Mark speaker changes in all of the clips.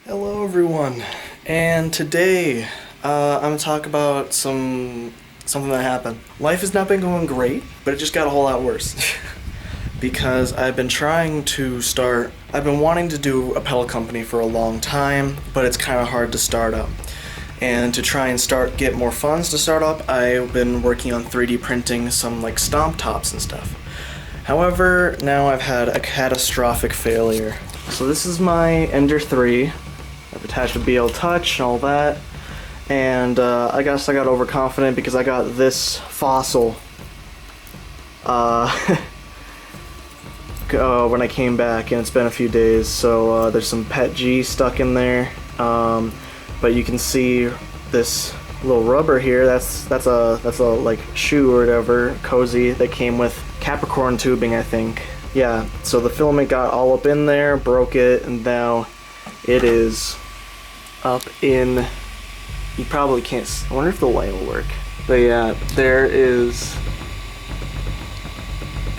Speaker 1: Hello everyone, and today I'm going to talk about something that happened. Life has not been going great, but it just got a whole lot worse. Because I've been wanting to do a pedal company for a long time, but it's kind of hard to start up. And to try and get more funds to start up, I've been working on 3D printing some like stomp tops and stuff. However, now I've had a catastrophic failure. So this is my Ender 3. I've attached a BL Touch and all that, and I guess I got overconfident because I got this fossil when I came back, and it's been a few days, so there's some PET G stuck in there, but you can see this little rubber here, that's a like shoe or whatever, cozy, that came with Capricorn tubing, I think. Yeah, so the filament got all up in there, broke it, and now it is up in, you probably can't, I wonder if the light will work. But yeah, there is,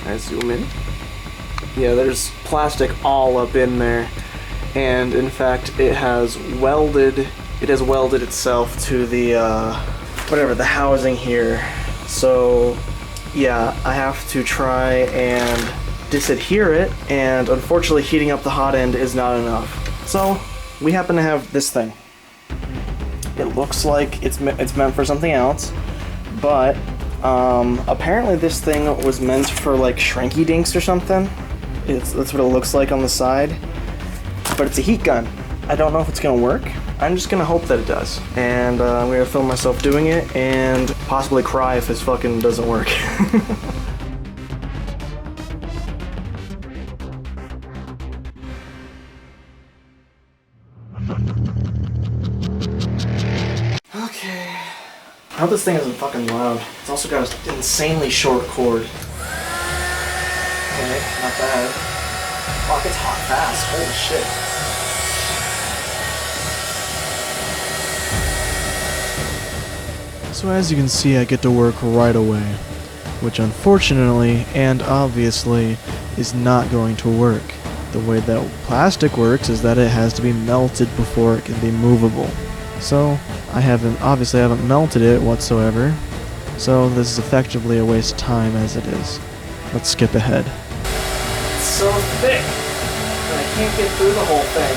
Speaker 1: can I zoom in? Yeah, there's plastic all up in there, and in fact it has welded itself to the, whatever, the housing here. So yeah, I have to try and disadhere it, and unfortunately heating up the hot end is not enough. So we happen to have this thing. It looks like it's meant for something else, but apparently this thing was meant for like shrinky dinks or something. That's what it looks like on the side, but it's a heat gun. I don't know if it's gonna work. I'm just gonna hope that it does, and I'm gonna film myself doing it and possibly cry if this fucking doesn't work. Okay. I hope this thing isn't fucking loud. It's also got an insanely short cord. Okay, not bad. Fuck, it's hot fast. Holy shit.
Speaker 2: So as you can see, I get to work right away, which unfortunately and obviously is not going to work. The way that plastic works is that it has to be melted before it can be movable. So I obviously haven't melted it whatsoever, so this is effectively a waste of time as it is. Let's skip ahead.
Speaker 1: It's so thick, and I can't get through the whole thing.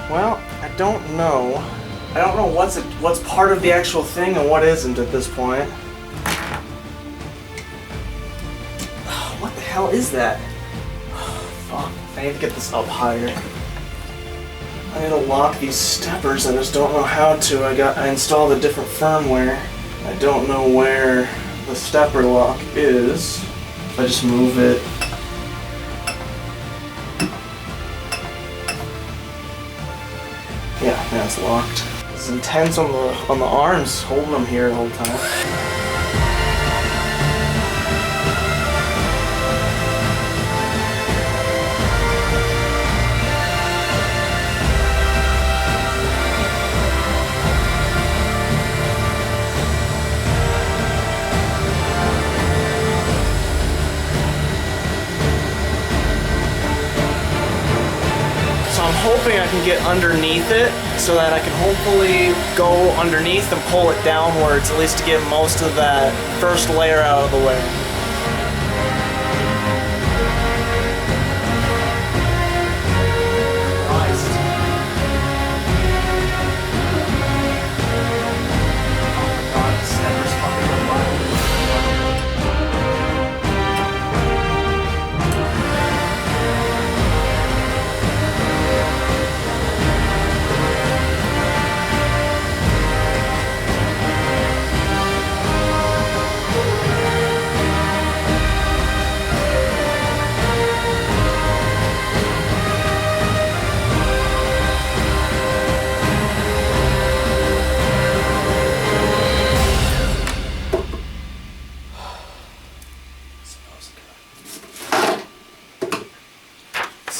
Speaker 1: Well, I don't know. I don't know what's part of the actual thing and what isn't at this point. What the hell is that? Fuck, I need to get this up higher. I need to lock these steppers, I just don't know how to. I installed a different firmware. I don't know where the stepper lock is. If I just move it. Yeah, now it's locked. It's intense on the arms, holding them here the whole time. I'm hoping I can get underneath it so that I can hopefully go underneath and pull it downwards, at least to get most of that first layer out of the way.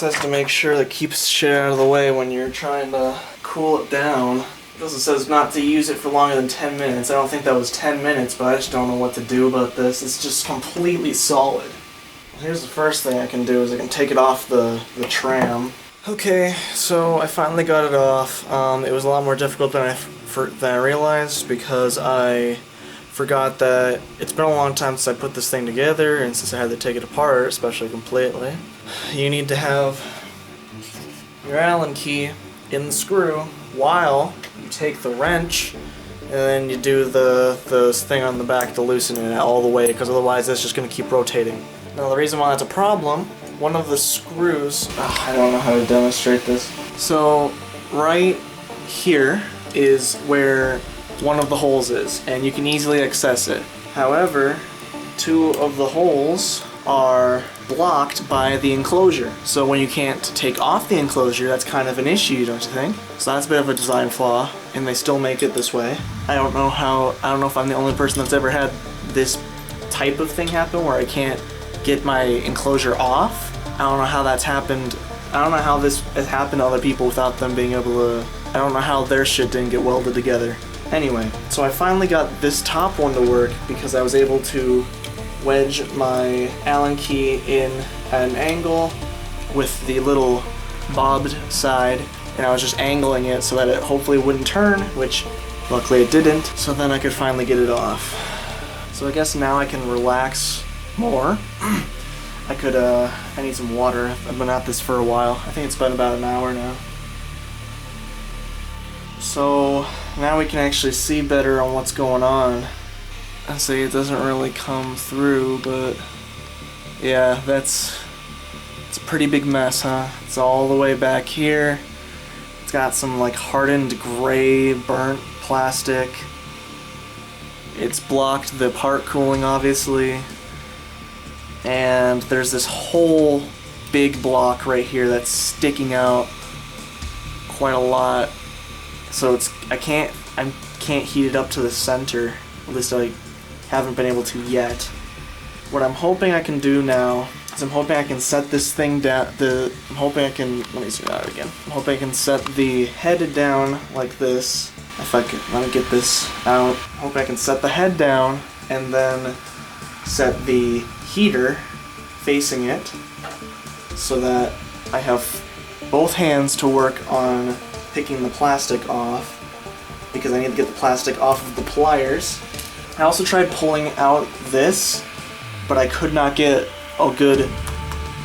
Speaker 1: says to make sure that keeps shit out of the way when you're trying to cool it down. It also says not to use it for longer than 10 minutes. I don't think that was 10 minutes, but I just don't know what to do about this. It's just completely solid. Here's the first thing I can do is I can take it off the tram. Okay, so I finally got it off. It was a lot more difficult than I realized because I forgot that it's been a long time since I put this thing together and since I had to take it apart, especially completely. You need to have your Allen key in the screw while you take the wrench and then you do the thing on the back to loosen it all the way, because otherwise it's just going to keep rotating. Now the reason why that's a problem, one of the screws, I don't know how to demonstrate this. So right here is where one of the holes is, and you can easily access it. However, two of the holes are blocked by the enclosure. So when you can't take off the enclosure, that's kind of an issue, don't you think? So that's a bit of a design flaw, and they still make it this way. I don't know if I'm the only person that's ever had this type of thing happen where I can't get my enclosure off. I don't know how that's happened. I don't know how this has happened to other people without them being able to... I don't know how their shit didn't get welded together. Anyway, so I finally got this top one to work because I was able to wedge my Allen key in at an angle with the little bobbed side, and I was just angling it so that it hopefully wouldn't turn, which luckily it didn't, so then I could finally get it off. So I guess now I can relax more. I need some water. I've been at this for a while. I think it's been about an hour now. So now we can actually see better on what's going on. I say it doesn't really come through, but yeah, it's a pretty big mess, huh? It's all the way back here. It's got some like hardened gray burnt plastic. It's blocked the part cooling, obviously. And there's this whole big block right here that's sticking out quite a lot. So I can't heat it up to the center. At least I haven't been able to yet. What I'm hoping I can do now is I'm hoping I can set this thing down. Let me see that again. I'm hoping I can set the head down like this. If I could, let me get this out. I'm hoping I can set the head down and then set the heater facing it so that I have both hands to work on picking the plastic off, because I need to get the plastic off of the pliers. I also tried pulling out this, but I could not get a good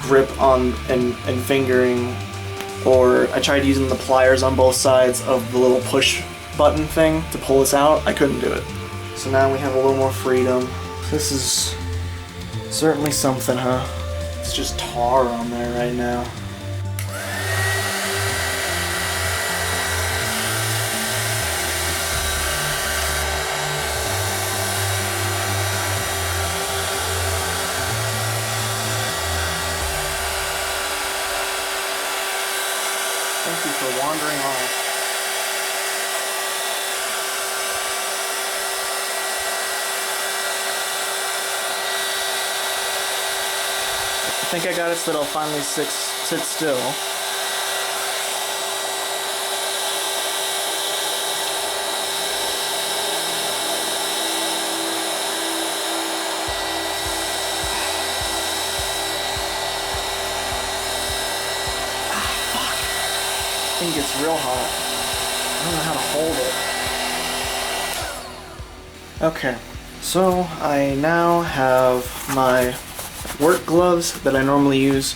Speaker 1: grip on and fingering, or I tried using the pliers on both sides of the little push button thing to pull this out. I couldn't do it. So now we have a little more freedom. This is certainly something, huh? It's just tar on there right now. Thank you for wandering off. I think I got it so that I'll finally sit still. I think it's real hot. I don't know how to hold it. Okay, so I now have my work gloves that I normally use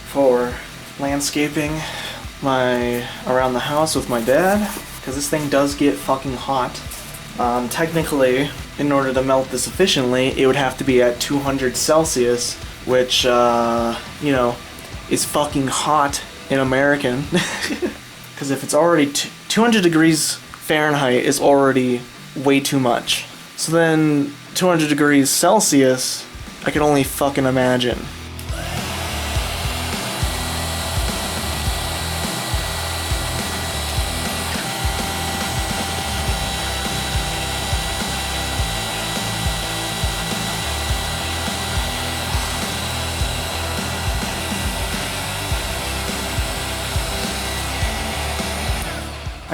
Speaker 1: for landscaping around the house with my dad, because this thing does get fucking hot. Technically, in order to melt this efficiently, it would have to be at 200 Celsius, which, you know, is fucking hot in American. Because if it's already 200 degrees Fahrenheit is already way too much. So then 200 degrees Celsius, I can only fucking imagine.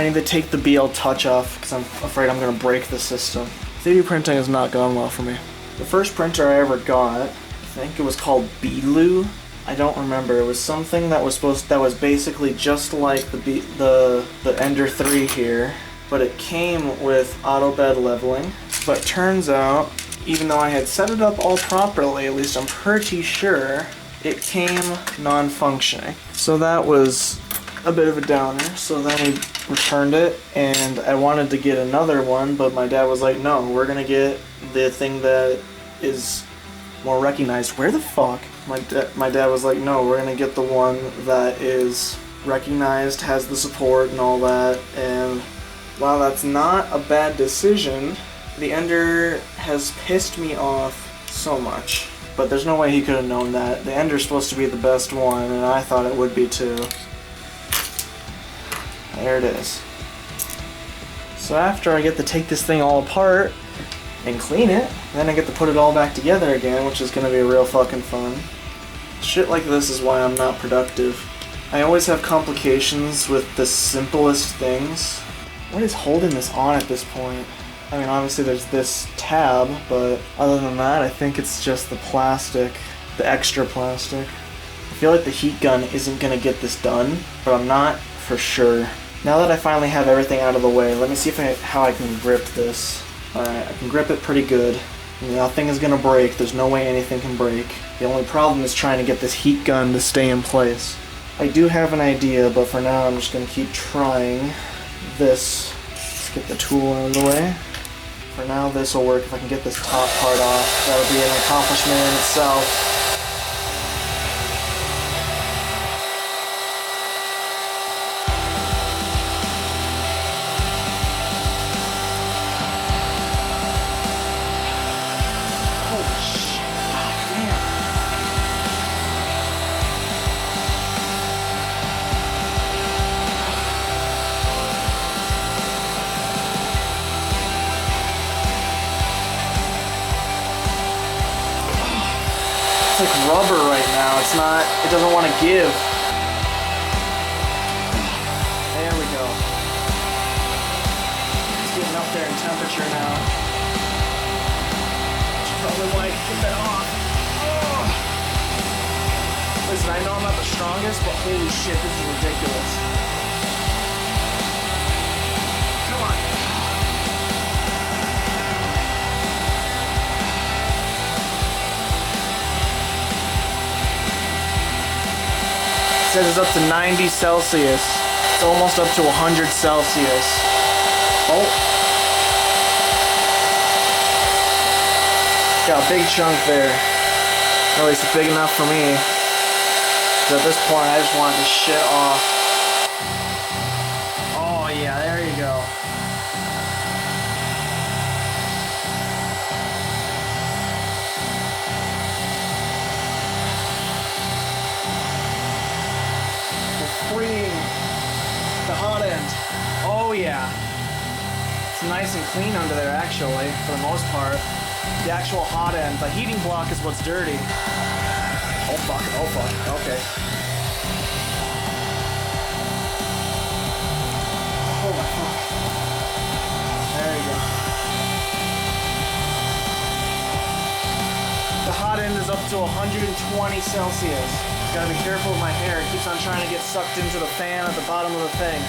Speaker 1: I need to take the BL Touch off because I'm afraid I'm gonna break the system. 3D printing has not gone well for me. The first printer I ever got, I think it was called Beeloo. I don't remember. It was something that was basically just like the Ender 3 here, but it came with auto bed leveling. But turns out, even though I had set it up all properly, at least I'm pretty sure, it came non-functioning. So that was a bit of a downer. So then we returned it, and I wanted to get another one, but my dad was like, no, we're gonna get the thing that is more recognized. Where the fuck? My dad was like, no, we're gonna get the one that is recognized, has the support and all that. And while that's not a bad decision, the Ender has pissed me off so much. But there's no way he could have known that. The Ender's supposed to be the best one, and I thought it would be too. There it is. So after I get to take this thing all apart and clean it, then I get to put it all back together again, which is going to be real fucking fun. Shit like this is why I'm not productive. I always have complications with the simplest things. What is holding this on at this point? I mean, obviously there's this tab, but other than that, I think it's just the plastic, the extra plastic. I feel like the heat gun isn't going to get this done, but I'm not for sure. Now that I finally have everything out of the way, let me see how I can grip this. Alright, I can grip it pretty good. Nothing is going to break. There's no way anything can break. The only problem is trying to get this heat gun to stay in place. I do have an idea, but for now I'm just going to keep trying this. Let's get the tool out of the way. For now this will work. If I can get this top part off, that'll be an accomplishment in itself. It's like rubber right now. It doesn't want to give. There we go. It's getting up there in temperature now. Should probably like get that off. Oh. Listen, I know I'm not the strongest, but holy shit, this is ridiculous. Come on. It says it's up to 90 Celsius. It's almost up to 100 Celsius. Oh. Got a big chunk there. At least it's big enough for me. So at this point, I just want this shit off. Oh yeah, there you go. Freeing the hot end. Oh yeah. It's nice and clean under there actually, for the most part. The actual hot end, the heating block is what's dirty. Oh fuck, okay. Oh my fuck. There you go. The hot end is up to 120 Celsius. Gotta be careful with my hair. It keeps on trying to get sucked into the fan at the bottom of the thing.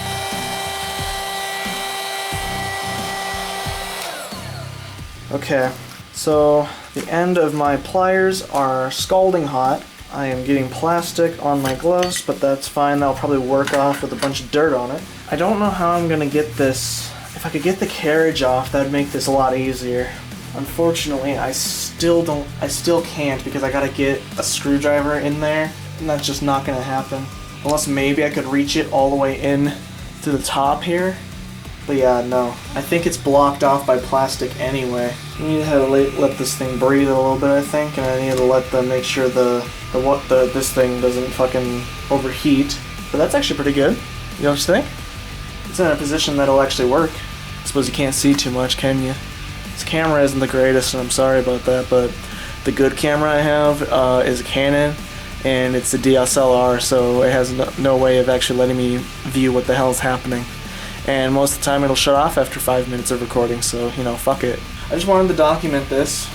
Speaker 1: Okay, so the end of my pliers are scalding hot. I am getting plastic on my gloves, but that's fine. That'll probably work off with a bunch of dirt on it. I don't know how I'm gonna get this. If I could get the carriage off, that'd make this a lot easier. Unfortunately, I still can't because I gotta get a screwdriver in there. And that's just not going to happen. Unless maybe I could reach it all the way in to the top here. But yeah, no. I think it's blocked off by plastic anyway. You need to let this thing breathe a little bit, I think. And I need to let them make sure this thing doesn't fucking overheat. But that's actually pretty good. You don't think? It's in a position that'll actually work. I suppose you can't see too much, can you? This camera isn't the greatest, and I'm sorry about that. But the good camera I have is a Canon. And it's a DSLR, so it has no way of actually letting me view what the hell is happening. And most of the time it'll shut off after 5 minutes of recording, so, you know, fuck it. I just wanted to document this.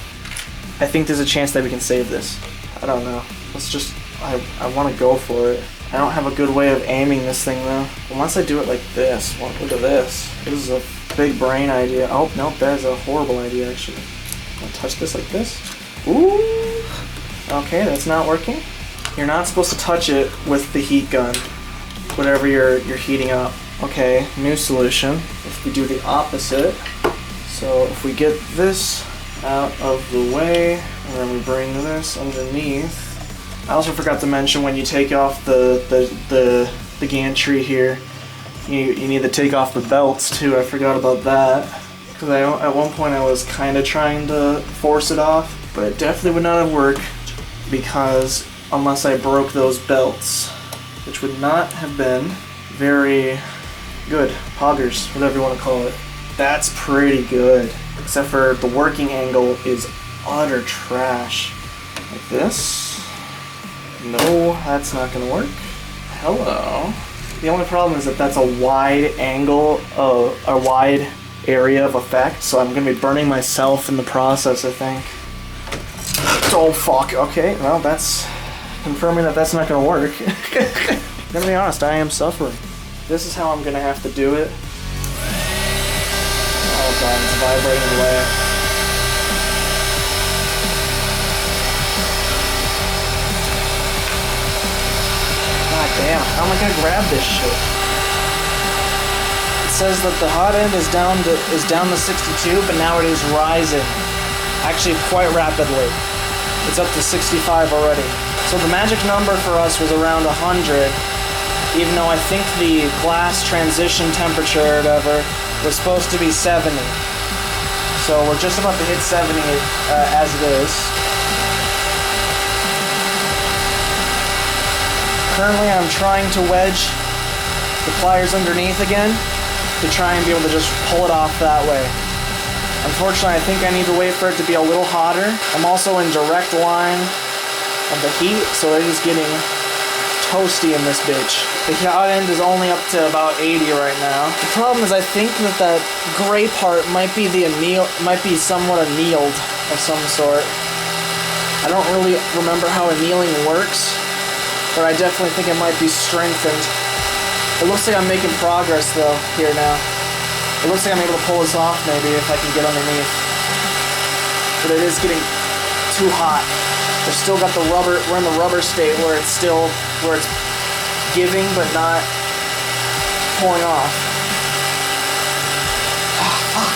Speaker 1: I think there's a chance that we can save this. I don't know. Let's just, I want to go for it. I don't have a good way of aiming this thing though. Unless I do it like this. Well, look at this. This is a big brain idea. Oh, no, that is a horrible idea actually. I'll touch this like this. Ooh. Okay, that's not working. You're not supposed to touch it with the heat gun. Whatever you're heating up. Okay, new solution. If we do the opposite. So if we get this out of the way, and then we bring this underneath. I also forgot to mention when you take off the gantry here, you need to take off the belts too. I forgot about that. Because at one point I was kind of trying to force it off, but it definitely would not have worked because unless I broke those belts, which would not have been very good. Poggers, whatever you want to call it. That's pretty good. Except for the working angle is utter trash. Like this. No, that's not gonna work. Hello. The only problem is that that's a wide angle, a wide area of effect, so I'm gonna be burning myself in the process, I think. Oh fuck, okay, well that's confirming that that's not gonna work. I'm gonna be honest, I am suffering. This is how I'm gonna have to do it. Oh god, it's vibrating away. God damn, how am I gonna grab this shit? It says that the hot end is down to 62, but now it is rising. Actually quite rapidly. It's up to 65 already. So the magic number for us was around 100, even though I think the glass transition temperature or whatever was supposed to be 70. So we're just about to hit 70 as it is. Currently I'm trying to wedge the pliers underneath again to try and be able to just pull it off that way. Unfortunately, I think I need to wait for it to be a little hotter. I'm also in direct line of the heat, so it is getting toasty in this bitch. The hot end is only up to about 80 right now. The problem is I think that gray part might be somewhat annealed of some sort. I don't really remember how annealing works, but I definitely think it might be strengthened. It looks like I'm making progress though here now. It looks like I'm able to pull this off maybe if I can get underneath. But it is getting too hot. We've still got the rubber, we're in the rubber state where it's giving but not pulling off. Ah, fuck.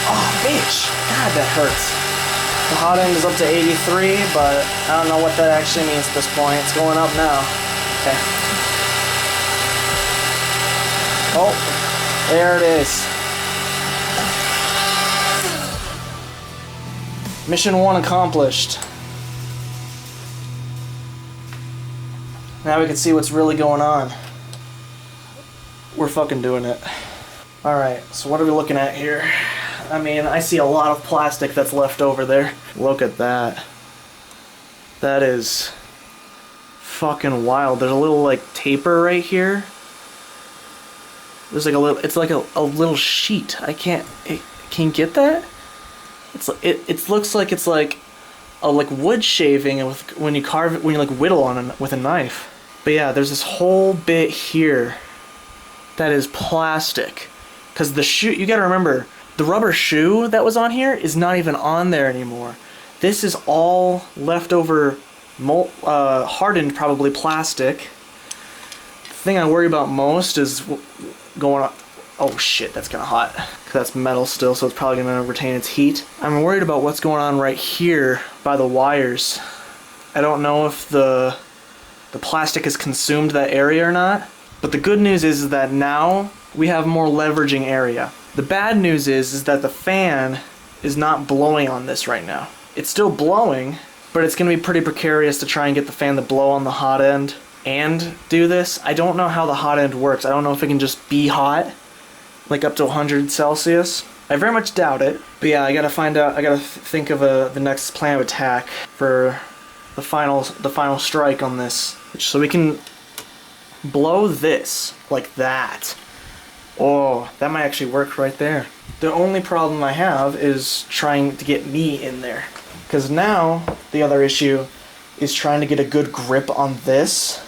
Speaker 1: Oh, bitch. God, that hurts. The hot end is up to 83, but I don't know what that actually means at this point. It's going up now. Okay. Oh, there it is. Mission 1 accomplished. Now we can see what's really going on. We're fucking doing it. Alright, so what are we looking at here? I mean, I see a lot of plastic that's left over there. Look at that. That is fucking wild. There's a little like taper right here. There's like a little, it's like a little sheet. Can you get that? It looks like it's like a wood shaving and when you like whittle on with a knife. But yeah, there's this whole bit here that is plastic. Cause the shoe, you gotta remember, the rubber shoe that was on here is not even on there anymore. This is all leftover, hardened probably plastic. The thing I worry about most is going on. Oh shit, that's kind of hot. Cause that's metal still, so it's probably gonna retain its heat. I'm worried about what's going on right here by the wires. I don't know if the plastic has consumed that area or not. But the good news is that now we have more leveraging area. The bad news is that the fan is not blowing on this right now. It's still blowing, but it's gonna be pretty precarious to try and get the fan to blow on the hot end and do this. I don't know how the hot end works. I don't know if it can just be hot, like up to 100 Celsius. I very much doubt it. But yeah, I gotta find out, I gotta think of the next plan of attack for the final strike on this. So we can blow this like that. Oh, that might actually work right there. The only problem I have is trying to get me in there. Because now, the other issue is trying to get a good grip on this.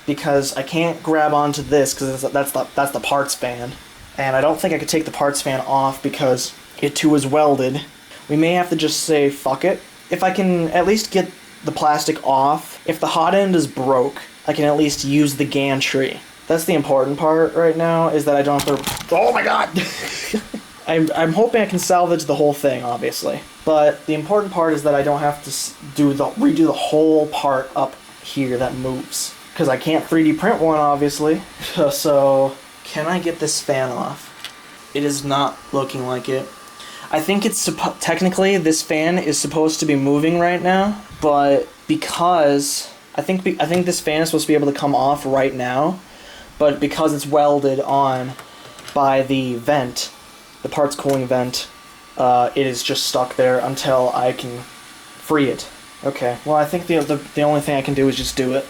Speaker 1: Because I can't grab onto this because that's the parts fan. And I don't think I could take the parts fan off because it too is welded. We may have to just say, fuck it. If I can at least get the plastic off, if the hot end is broke, I can at least use the gantry. That's the important part right now, is that I don't have to... Oh my god! I'm hoping I can salvage the whole thing, obviously. But the important part is that I don't have to redo the whole part up here that moves. Because I can't 3D print one, obviously. So, can I get this fan off? It is not looking like it. I think it's technically this fan is supposed to be moving right now, but because I think this fan is supposed to be able to come off right now, but because it's welded on by the vent, the parts cooling vent, it is just stuck there until I can free it. Okay, well I think the only thing I can do is just do it.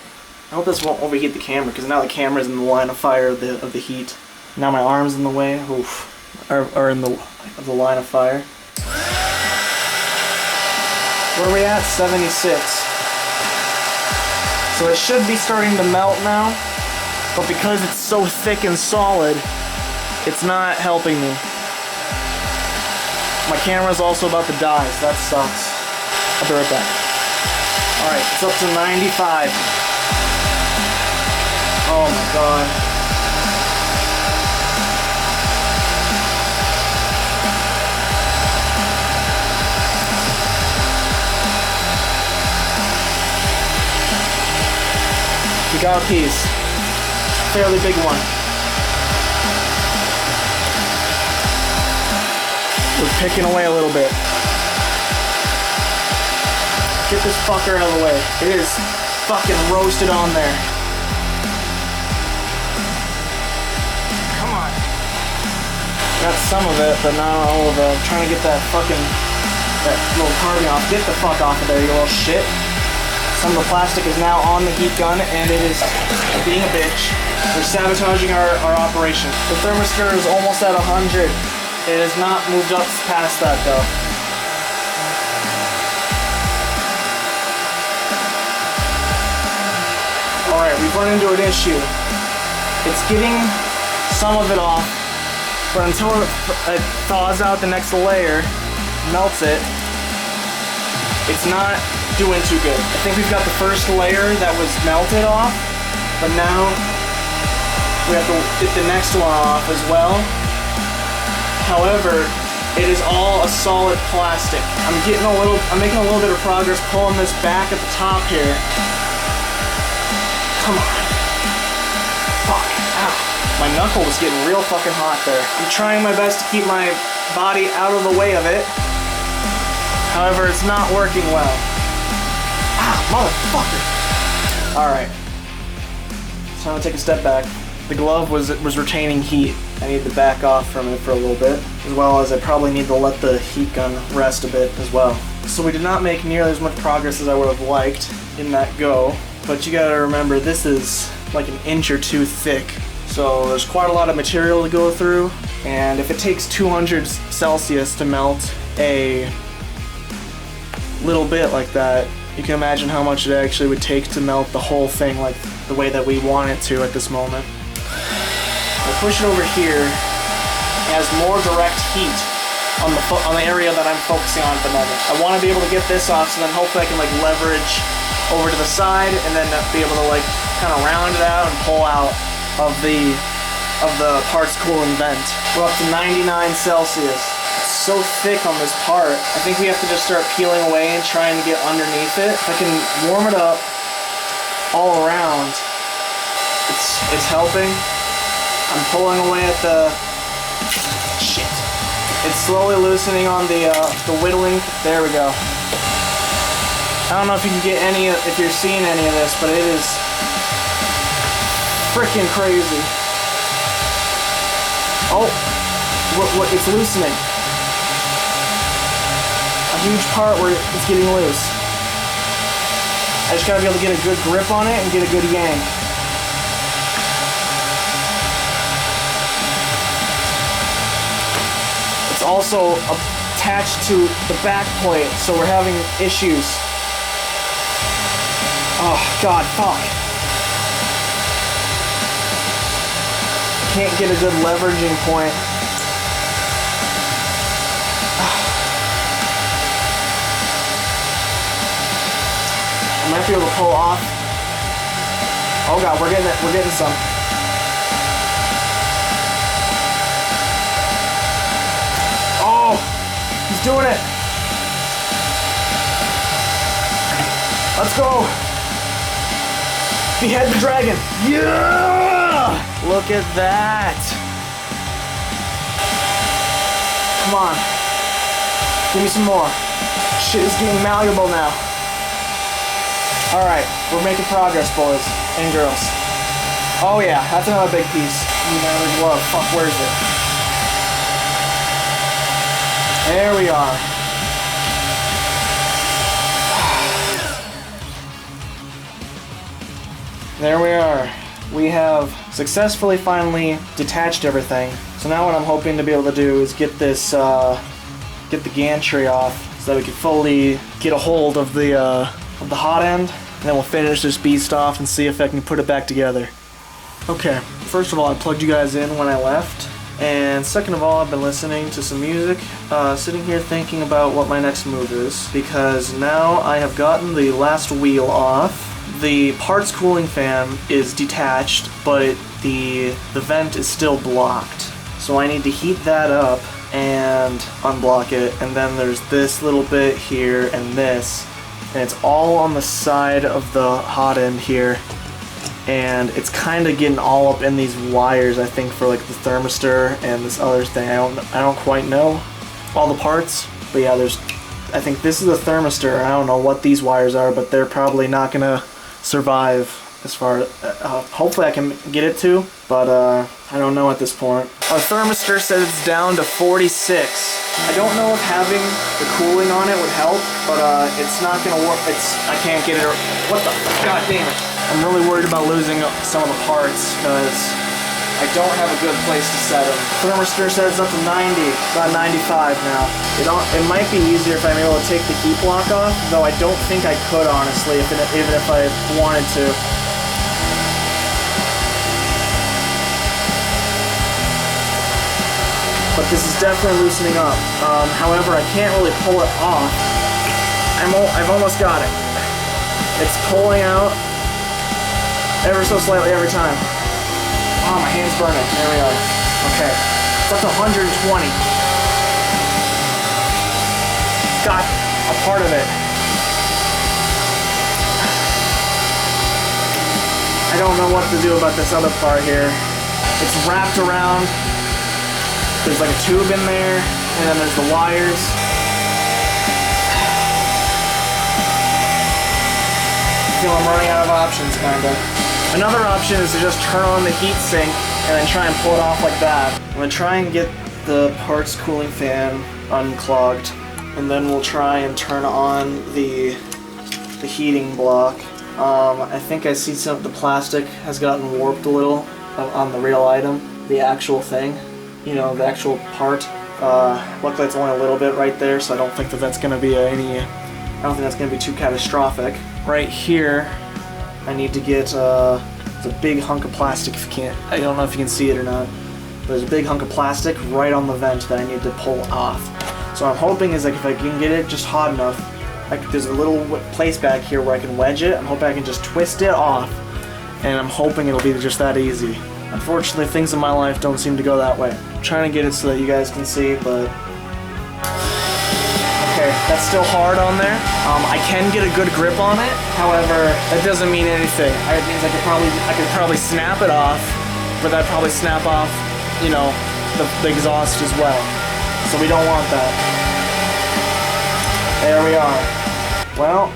Speaker 1: I hope this won't overheat the camera, because now the camera's in the line of fire of the heat. Now my arm's in the way. Oof. Are in the line of fire. Where are we at? 76. So it should be starting to melt now, but because it's so thick and solid, it's not helping me. My camera's also about to die, so that sucks. I'll be right back. Alright, it's up to 95. Oh my god. We got a piece. Fairly big one. We're picking away a little bit. Get this fucker out of the way. It is fucking roasted on there. Come on. Got some of it, but not all of it. I'm trying to get that little carving off. Get the fuck off of there, you little shit. Some of the plastic is now on the heat gun, and it is being a bitch. They're sabotaging our operation. The thermistor is almost at 100. It has not moved up past that, though. Alright, we've run into an issue. It's getting some of it off, but until it thaws out the next layer, melts it, it's not doing too good. I think we've got the first layer that was melted off, but now we have to get the next one off as well. However, it is all a solid plastic. I'm making a little bit of progress pulling this back at the top here. Come on. Fuck. Ow. My knuckle was getting real fucking hot there. I'm trying my best to keep my body out of the way of it. However, it's not working well. Ah, motherfucker! Alright. So I'm gonna take a step back. The glove was retaining heat. I need to back off from it for a little bit, as well as I probably need to let the heat gun rest a bit as well. So we did not make nearly as much progress as I would have liked in that go, but you gotta remember this is like an inch or two thick. So there's quite a lot of material to go through, and if it takes 200 Celsius to melt a little bit like that, you can imagine how much it actually would take to melt the whole thing like the way that we want it to at this moment. I push it over here, it has more direct heat on the area that I'm focusing on at the moment. I want to be able to get this off, so then hopefully I can like leverage over to the side and then be able to like kind of round it out and pull out of the parts cooling vent. We're up to 99 Celsius. So thick on this part. I think we have to just start peeling away and trying to get underneath it. If I can warm it up all around, it's helping. I'm pulling away at the shit. It's slowly loosening on the whittling. There we go. I don't know if you can get if you're seeing any of this, but it is freaking crazy. Oh, what? It's loosening. A huge part where it's getting loose. I just gotta be able to get a good grip on it and get a good yank. It's also attached to the back plate, so we're having issues. Oh, God, fuck. Can't get a good leveraging point. I might be able to pull off. Oh God, we're getting some. Oh, he's doing it. Let's go. Behead the dragon. Yeah! Look at that. Come on. Give me some more. Shit is getting malleable now. Alright, we're making progress, boys and girls. Oh yeah, that's another big piece. Need another glove. Fuck, where is it? There we are. There we are. We have successfully finally detached everything. So now what I'm hoping to be able to do is get this, get the gantry off so that we can fully get a hold of the hot end. And then we'll finish this beast off and see if I can put it back together. Okay, first of all, I plugged you guys in when I left. And second of all, I've been listening to some music, sitting here thinking about what my next move is. Because now I have gotten the last wheel off. The parts cooling fan is detached, but the vent is still blocked. So I need to heat that up and unblock it. And then there's this little bit here and this. And it's all on the side of the hot end here. And it's kind of getting all up in these wires, I think, for like the thermistor and this other thing. I don't quite know all the parts, but yeah, I think this is the thermistor. I don't know what these wires are, but they're probably not gonna survive as far as, hopefully I can get it to, but I don't know at this point. Our thermistor says it's down to 46. I don't know if having the cooling on it would help, but it's not gonna work. I can't get it. What the? God damn it! I'm really worried about losing some of the parts because I don't have a good place to set them. Thermistor says it's up to 90, about 95 now. It might be easier if I'm able to take the heat block off, though I don't think I could honestly, even if I wanted to. But this is definitely loosening up. However, I can't really pull it off. I've almost got it. It's pulling out ever so slightly every time. Oh, my hand's burning. There we are. Okay. It's up to 120. Got a part of it. I don't know what to do about this other part here. It's wrapped around. There's like a tube in there, and then there's the wires. I feel I'm running out of options, kinda. Another option is to just turn on the heat sink and then try and pull it off like that. I'm gonna try and get the parts cooling fan unclogged, and then we'll try and turn on the heating block. I think I see some of the plastic has gotten warped a little on the real item, the actual thing. You know, the actual part. Luckily it's only a little bit right there, so I don't think that's going to be I don't think that's going to be too catastrophic. Right here, I need to get, it's a big hunk of plastic, I don't know if you can see it or not. There's a big hunk of plastic right on the vent that I need to pull off. So I'm hoping is like if I can get it just hot enough, there's a little place back here where I can wedge it. I'm hoping I can just twist it off, and I'm hoping it'll be just that easy. Unfortunately, things in my life don't seem to go that way. I'm trying to get it so that you guys can see, but... Okay, that's still hard on there. I can get a good grip on it, however, that doesn't mean anything. It means I could probably snap it off, but that'd probably snap off, you know, the exhaust as well. So we don't want that. There we are. Well,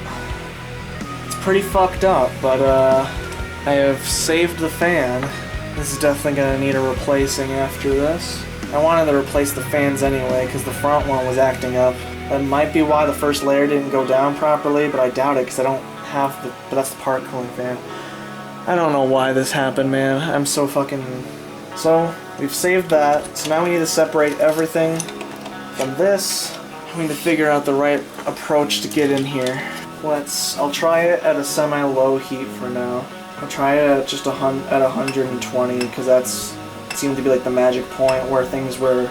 Speaker 1: it's pretty fucked up, but I have saved the fan. This is definitely going to need a replacing after this. I wanted to replace the fans anyway because the front one was acting up. That might be why the first layer didn't go down properly, but I doubt it because I don't have the, but that's the part cooling fan. I don't know why this happened, man. I'm so fucking... So, we've saved that. So now we need to separate everything from this. We need to figure out the right approach to get in here. I'll try it at a semi-low heat for now. I'll try it at just at 120, because that's seemed to be like the magic point where things were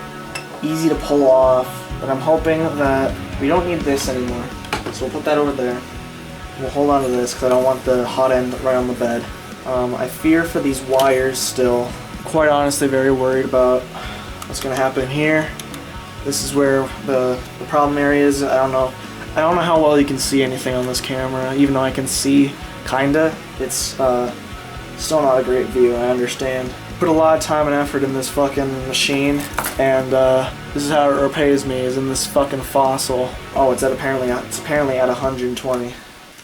Speaker 1: easy to pull off. But I'm hoping that we don't need this anymore. So we'll put that over there. We'll hold on to this because I don't want the hot end right on the bed. I fear for these wires still. Quite honestly, very worried about what's going to happen here. This is where the problem area is. I don't know how well you can see anything on this camera, even though I can see kinda. It's still not a great view, I understand. Put a lot of time and effort in this fucking machine, and this is how it repays me, is in this fucking fossil. Oh, it's apparently at 120.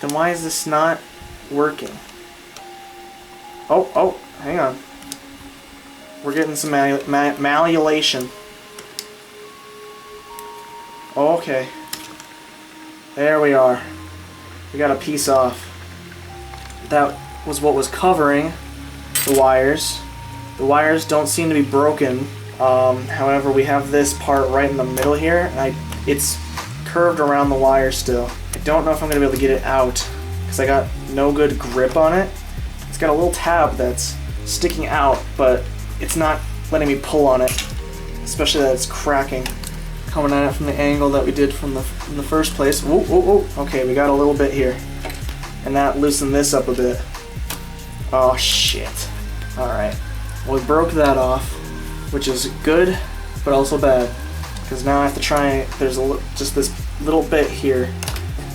Speaker 1: Then why is this not working? Oh, hang on. We're getting some malleation. Oh, okay. There we are. We got a piece off. That was what was covering the wires. The wires don't seem to be broken. However, we have this part right in the middle here, and it's curved around the wire still. I don't know if I'm going to be able to get it out, because I got no good grip on it. It's got a little tab that's sticking out, but it's not letting me pull on it, especially that it's cracking. Coming at it from the angle that we did in the first place. Ooh. Okay, we got a little bit here. And that loosened this up a bit. Oh, shit. Alright. Well, we broke that off, which is good, but also bad. Because now I have to try, there's just this little bit here.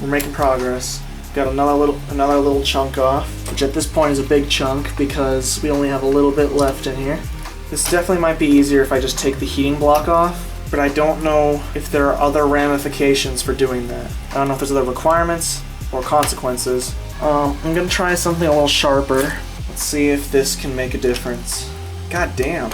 Speaker 1: We're making progress. Got another little chunk off, which at this point is a big chunk because we only have a little bit left in here. This definitely might be easier if I just take the heating block off, but I don't know if there are other ramifications for doing that. I don't know if there's other requirements or consequences. I'm gonna try something a little sharper. Let's see if this can make a difference. God damn.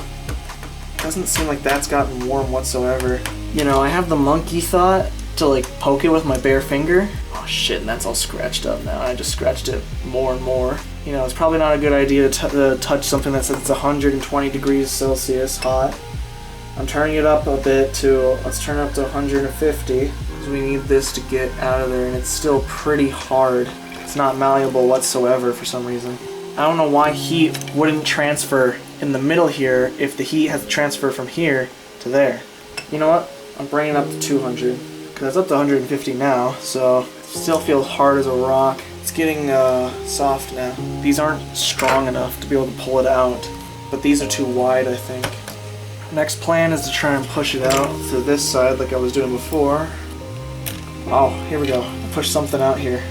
Speaker 1: Doesn't seem like that's gotten warm whatsoever. You know, I have the monkey thought to like poke it with my bare finger. Oh shit, and that's all scratched up now. I just scratched it more and more. You know, it's probably not a good idea to touch something that says it's 120 degrees Celsius hot. I'm turning it up a bit to, let's turn it up to 150. Because we need this to get out of there, and it's still pretty hard. It's not malleable whatsoever for some reason. I don't know why heat wouldn't transfer in the middle here if the heat has to transfer from here to there. You know what? I'm bringing it up to 200. Because it's up to 150 now, so it still feels hard as a rock. It's getting soft now. These aren't strong enough to be able to pull it out, but these are too wide, I think. Next plan is to try and push it out to this side like I was doing before. Oh, here we go. Push something out here.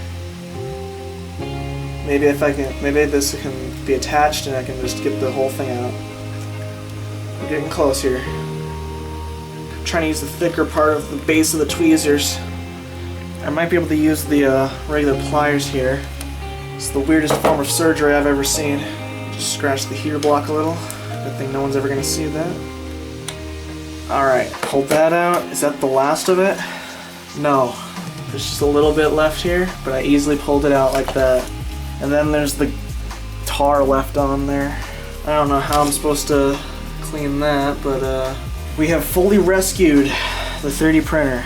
Speaker 1: Maybe this can be attached and I can just get the whole thing out. We're getting close here. I'm trying to use the thicker part of the base of the tweezers. I might be able to use the regular pliers here. It's the weirdest form of surgery I've ever seen. Just scratch the heater block a little. Good thing no one's ever gonna see that. Alright, pulled that out. Is that the last of it? No. There's just a little bit left here, but I easily pulled it out like that. And then there's the tar left on there. I don't know how I'm supposed to clean that, but we have fully rescued the 3D printer.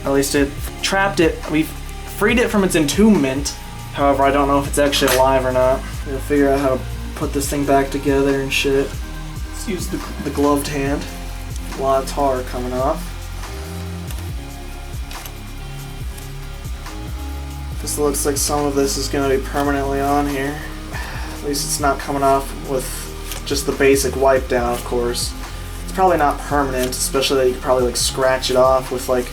Speaker 1: At least it trapped it. We've freed it from its entombment. However, I don't know if it's actually alive or not. We'll figure out how to put this thing back together and shit. Let's use the gloved hand. A lot of tar coming off. This looks like some of this is going to be permanently on here. At least it's not coming off with just the basic wipe down, of course. It's probably not permanent, especially that you could probably like scratch it off with like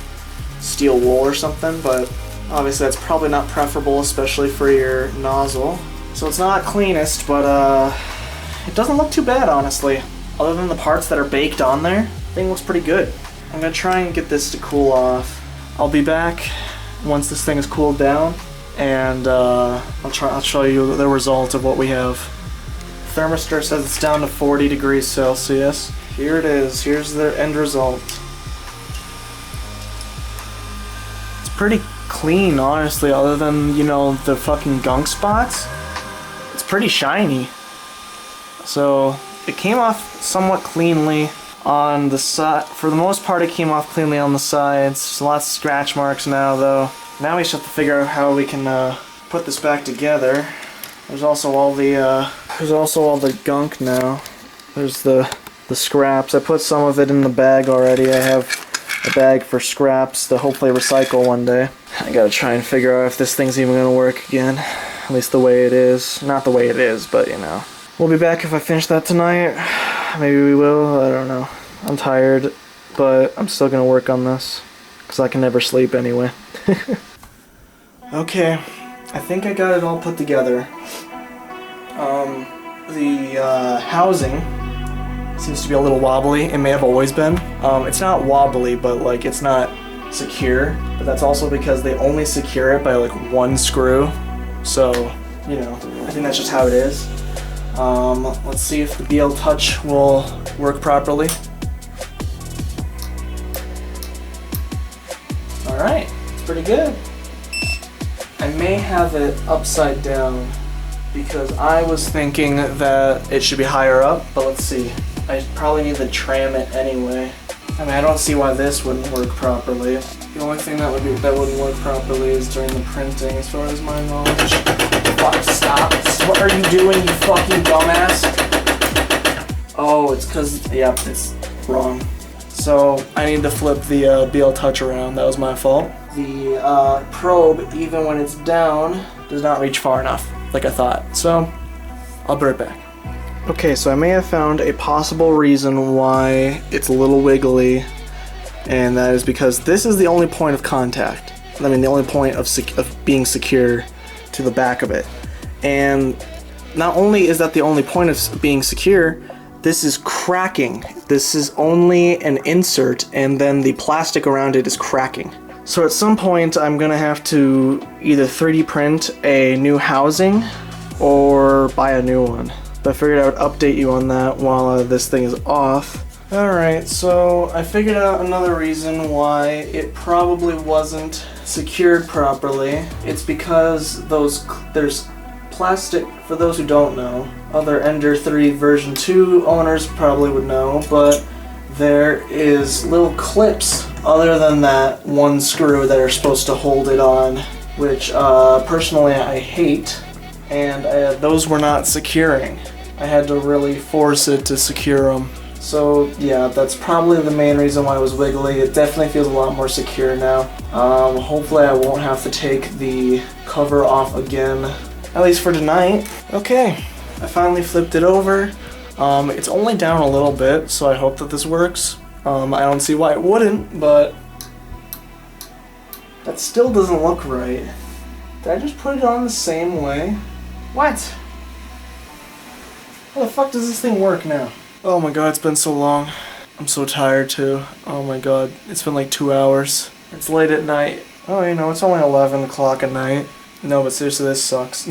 Speaker 1: steel wool or something, but obviously that's probably not preferable, especially for your nozzle. So it's not cleanest, but it doesn't look too bad, honestly. Other than the parts that are baked on there, the thing looks pretty good. I'm going to try and get this to cool off. I'll be back once this thing is cooled down, and I'll show you the result of what we have. Thermistor says it's down to 40 degrees Celsius. Here it is. Here's the end result. It's pretty clean, honestly, other than, you know, the fucking gunk spots. It's pretty shiny. So it came off somewhat cleanly on the side. For the most part, it came off cleanly on the sides. There's lots of scratch marks now, though. Now we just have to figure out how we can put this back together. There's also all the gunk now. There's the scraps. I put some of it in the bag already. I have a bag for scraps to hopefully recycle one day. I gotta try and figure out if this thing's even gonna work again. At least the way it is. Not the way it is, but you know. We'll be back if I finish that tonight. Maybe we will. I don't know. I'm tired, but I'm still gonna work on this because I can never sleep anyway. Okay, I think I got it all put together. The housing seems to be a little wobbly. It may have always been. It's not wobbly, but like it's not secure. But that's also because they only secure it by like one screw. So, you know, I think that's just how it is. Let's see if the BL Touch will work properly. Alright, it's pretty good. I may have it upside down because I was thinking that it should be higher up, but let's see. I probably need to tram it anyway. I mean, I don't see why this wouldn't work properly. The only thing that wouldn't work properly is during the printing, as far as my knowledge. Fuck, stop. What are you doing, you fucking dumbass? Oh, it's because, yep, it's wrong. So, I need to flip the BL Touch around. That was my fault. The probe, even when it's down, does not reach far enough, like I thought. So, I'll be right back. Okay, so I may have found a possible reason why it's a little wiggly, and that is because this is the only point of contact. I mean, the only point of being secure to the back of it. And not only is that the only point of being secure, this is cracking. This is only an insert, and then the plastic around it is cracking. So at some point, I'm gonna have to either 3D print a new housing or buy a new one. But I figured I would update you on that while this thing is off. Alright, so I figured out another reason why it probably wasn't secured properly. It's because there's plastic, for those who don't know, other Ender 3 version 2 owners probably would know, but there is little clips other than that one screw that are supposed to hold it on, which personally I hate, and those were not securing. I had to really force it to secure them. So yeah, that's probably the main reason why it was wiggly. It definitely feels a lot more secure now. Hopefully I won't have to take the cover off again, at least for tonight. Okay, I finally flipped it over. It's only down a little bit, so I hope that this works. I don't see why it wouldn't, but that still doesn't look right. Did I just put it on the same way? What? How the fuck does this thing work now? Oh my god, it's been so long. I'm so tired too. Oh my god, it's been like 2 hours. It's late at night. Oh, you know, it's only 11 o'clock at night. No, but seriously, this sucks.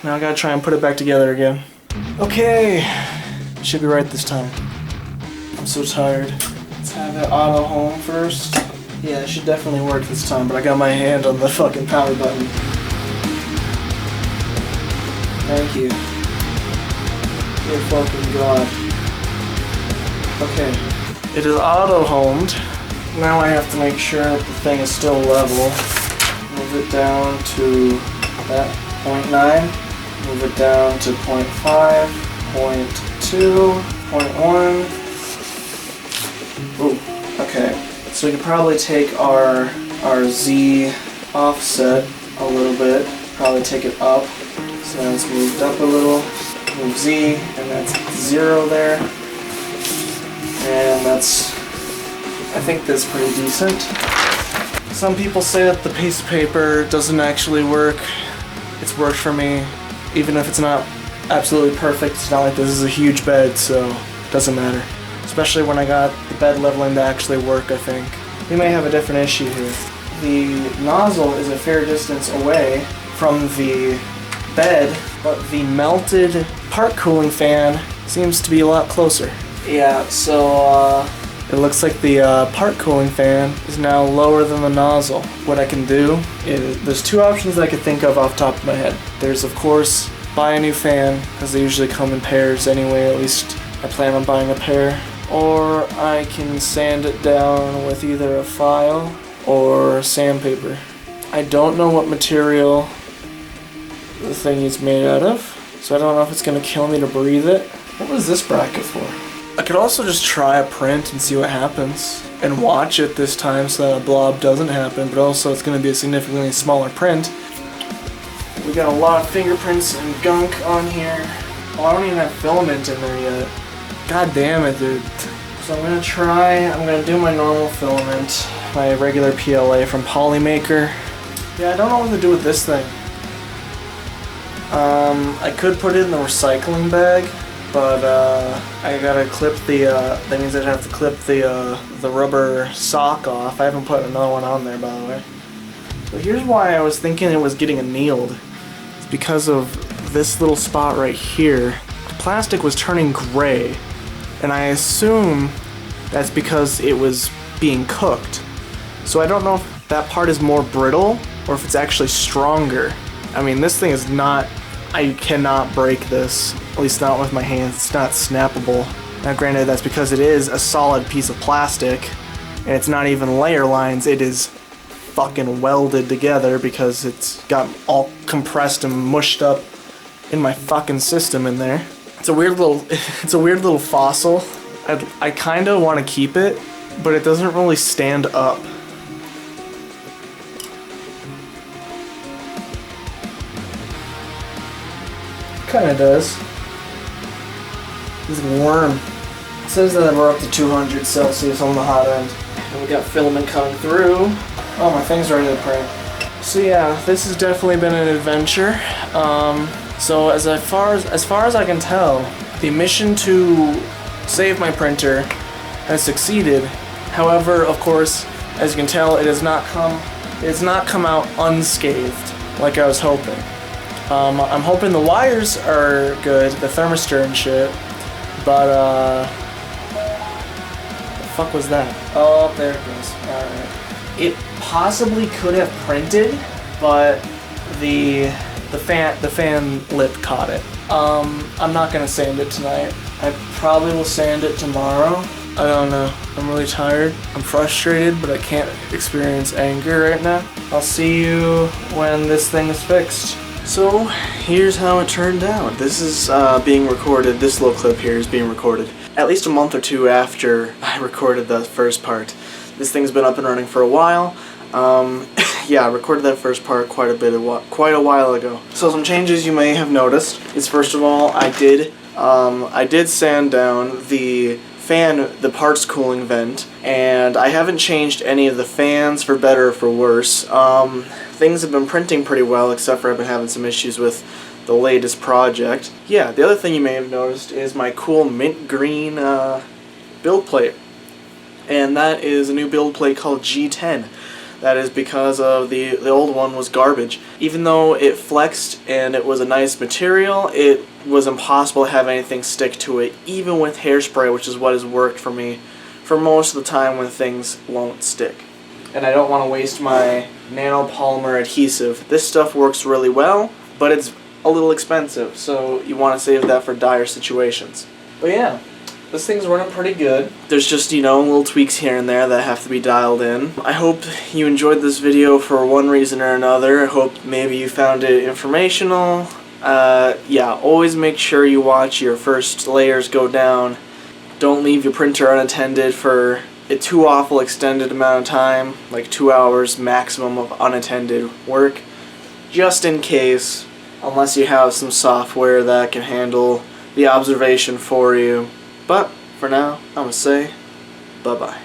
Speaker 1: Now I gotta try and put it back together again. Okay, should be right this time. I'm so tired. Let's have it auto home first. Yeah, it should definitely work this time, but I got my hand on the fucking power button. Thank you. Dear fucking god. Okay, it is auto homed. Now I have to make sure that the thing is still level. Move it down to that 0.9. Move it down to 0.5, 0.2, 0.1. Ooh, okay. So we can probably take our Z offset a little bit, probably take it up. So now it's moved up a little. Move Z, and that's 0 there. And that's, I think that's pretty decent. Some people say that the piece of paper doesn't actually work. It's worked for me, even if it's not absolutely perfect. It's not like this is a huge bed, so it doesn't matter. Especially when I got the bed leveling to actually work, I think. We may have a different issue here. The nozzle is a fair distance away from the bed, but the melted part cooling fan seems to be a lot closer. Yeah, so It looks like the part cooling fan is now lower than the nozzle. What I can do is, there's two options that I could think of off the top of my head. There's of course, buy a new fan, because they usually come in pairs anyway, at least I plan on buying a pair. Or I can sand it down with either a file or sandpaper. I don't know what material the thing is made out of, so I don't know if it's gonna kill me to breathe it. What was this bracket for? I could also just try a print and see what happens and watch it this time so that a blob doesn't happen, but also it's gonna be a significantly smaller print. We got a lot of fingerprints and gunk on here. Oh, I don't even have filament in there yet. God damn it, dude. So I'm gonna do my normal filament, my regular PLA from Polymaker. Yeah, I don't know what to do with this thing. I could put it in the recycling bag, but I gotta clip the, that means I'd have to clip the rubber sock off. I haven't put another one on there, by the way. So here's why I was thinking it was getting annealed. It's because of this little spot right here. The plastic was turning gray, and I assume that's because it was being cooked. So I don't know if that part is more brittle or if it's actually stronger. I mean, this thing is not, I cannot break this, at least not with my hands. It's not snappable. Now granted, that's because it is a solid piece of plastic and it's not even layer lines, it is fucking welded together because it's got all compressed and mushed up in my fucking system in there. It's a weird little fossil. I kind of want to keep it, but it doesn't really stand up. Kinda does. This worm. It says that we're up to 200 Celsius on the hot end. And we got filament coming through. Oh, my thing's ready to print. So yeah, this has definitely been an adventure. So as far as I can tell, the mission to save my printer has succeeded. However, of course, as you can tell, it has not come out unscathed like I was hoping. I'm hoping the wires are good, the thermistor and shit, but the fuck was that? Oh, there it goes. Alright. It possibly could have printed, but the fan lip caught it. I'm not gonna sand it tonight. I probably will sand it tomorrow. I don't know. I'm really tired. I'm frustrated, but I can't experience anger right now. I'll see you when this thing is fixed. So, here's how it turned out. This is being recorded, this little clip here is being recorded at least a month or two after I recorded the first part. This thing's been up and running for a while. Yeah, I recorded that first part quite a while ago. So some changes you may have noticed is, first of all, I did sand down the fan, the parts cooling vent, and I haven't changed any of the fans for better or for worse. Things have been printing pretty well, except for I've been having some issues with the latest project. Yeah, the other thing you may have noticed is my cool mint green build plate. And that is a new build plate called G10. That is because of the old one was garbage. Even though it flexed and it was a nice material, it was impossible to have anything stick to it, even with hairspray, which is what has worked for me for most of the time when things won't stick. And I don't want to waste my nanopolymer adhesive. This stuff works really well, but it's a little expensive, so you want to save that for dire situations. But yeah, this thing's running pretty good. There's just, you know, little tweaks here and there that have to be dialed in. I hope you enjoyed this video for one reason or another. I hope maybe you found it informational. Yeah, always make sure you watch your first layers go down. Don't leave your printer unattended for a too awful extended amount of time, like 2 hours maximum of unattended work, just in case, unless you have some software that can handle the observation for you. But for now, I'm gonna say bye-bye.